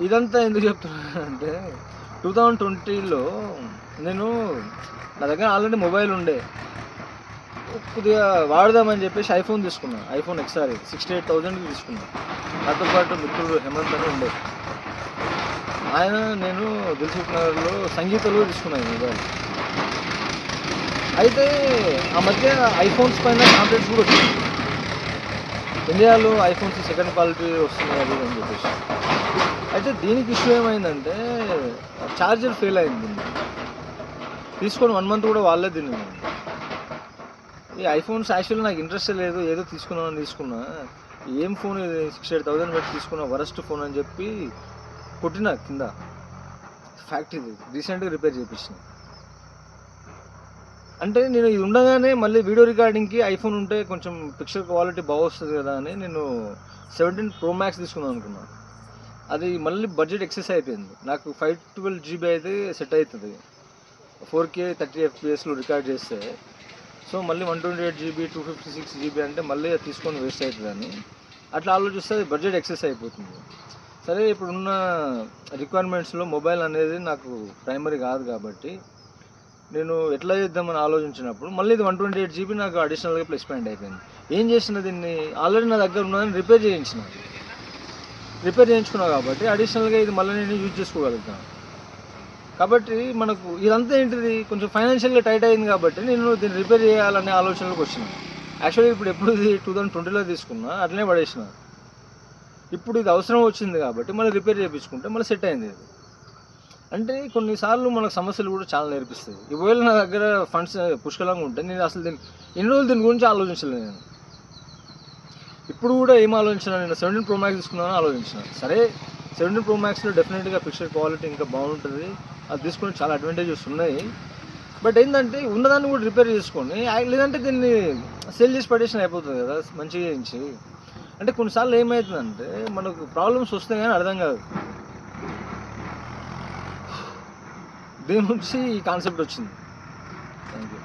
ఇదంతా ఎందుకు చెప్తున్నానంటే 2020లో నేను నా దగ్గర ఆల్రెడీ మొబైల్ ఉండే. కొద్దిగా వాడదామని చెప్పేసి ఐఫోన్ తీసుకున్నా. ఐఫోన్ XR 68,000కి తీసుకున్నా. నాతో పాటు మిత్రుడు హేమంత్ అని ఉండే. ఆయన నేను దిల్సుఖ్ నగర్లో సంగీతలో తీసుకున్నా ఈ మొబైల్. అయితే ఆ మధ్య ఐఫోన్స్ పైన కాంప్లైంట్స్ కూడా వచ్చింది. ఇండియాలో ఐఫోన్స్ సెకండ్ క్వాలిటీ వస్తున్నాయి అది అని చెప్పేసి. అయితే దీనికి ఇష్యూ ఏమైందంటే ఛార్జర్ ఫెయిల్ అయింది దీన్ని. తీసుకొని 1 మంత్ కూడా వాడలేదు దీన్ని. ఈ ఐఫోన్స్ యాక్చువల్లీ నాకు ఇంట్రెస్ట్ లేదు, ఏదో తీసుకున్నామని తీసుకున్నా. ఏం ఫోన్ ఇది 68,000 పెట్టి తీసుకున్నా, వరస్ట్ ఫోన్ అని చెప్పి కొట్టినా కింద. ఫ్యాక్ట్ ఇది. రీసెంట్గా రిపేర్ చేయించిన. అంటే నేను ఇది ఉండగానే మళ్ళీ వీడియో రికార్డింగ్కి ఐఫోన్ ఉంటే కొంచెం పిక్చర్ క్వాలిటీ బాగొస్తుంది కదా అని నేను 17 Pro Max తీసుకుందాం అనుకున్నాను. అది మళ్ళీ బడ్జెట్ ఎక్సెస్ అయిపోయింది. నాకు 512 GB అయితే సెట్ అవుతుంది 4K 30 FPS రికార్డ్ చేస్తే. సో మళ్ళీ 128 GB 256 GB అంటే మళ్ళీ అది తీసుకొని వేస్ట్ అవుతుందని అట్లా ఆలోచిస్తే అది బడ్జెట్ ఎక్సెస్ అయిపోతుంది. సరే ఇప్పుడున్న రిక్వైర్మెంట్స్లో మొబైల్ అనేది నాకు ప్రైమరీ కాదు కాబట్టి నేను ఎట్లా చేద్దామని ఆలోచించినప్పుడు మళ్ళీ ఇది 128 GB నాకు అడిషనల్గా ప్లస్ పాయింట్ అయిపోయింది. ఏం చేసిన దీన్ని ఆల్రెడీ నా దగ్గర ఉన్నదని రిపేర్ చేయించుకున్నా కాబట్టి అడిషనల్గా ఇది మళ్ళీ నేను యూజ్ చేసుకోగలుగుతాను. కాబట్టి మనకు ఇదంతా ఏంటిది కొంచెం ఫైనాన్షియల్గా టైట్ అయింది కాబట్టి నేను దీన్ని రిపేర్ చేయాలనే ఆలోచనలోకి వచ్చిన. యాక్చువల్లీ ఇప్పుడు ఎప్పుడు ఇది 2020లో తీసుకున్నా అట్లనే పడేసిన. ఇప్పుడు ఇది అవసరం వచ్చింది కాబట్టి మళ్ళీ రిపేర్ చేయించుకుంటే మళ్ళీ సెట్ అయింది ఇది. అంటే కొన్నిసార్లు మనకు సమస్యలు కూడా చాలా నేర్పిస్తాయి. ఒకవేళ నా దగ్గర ఫండ్స్ పుష్కలంగా ఉంటే నేను అసలు ఎన్ని రోజులు దీని గురించి ఆలోచించలేదు. నేను ఇప్పుడు కూడా ఏం ఆలోచించిన, నేను 17 Pro Max తీసుకున్నానని ఆలోచించిన. సరే 17 Pro Maxలో డెఫినెట్గా పిక్చర్ క్వాలిటీ ఇంకా బాగుంటుంది, అది తీసుకుని చాలా అడ్వాంటేజెస్ ఉన్నాయి. బట్ ఏంటంటే ఉన్నదాన్ని కూడా రిపేర్ చేసుకొని లేదంటే దీన్ని సేల్ చేసి పడేసిన అయిపోతుంది కదా మంచిగా చేయించి. అంటే కొన్నిసార్లు ఏమవుతుందంటే మనకు ప్రాబ్లమ్స్ వస్తాయి కానీ అర్థం కాదు. దీని నుంచి ఈ కాన్సెప్ట్ వచ్చింది. Thank you.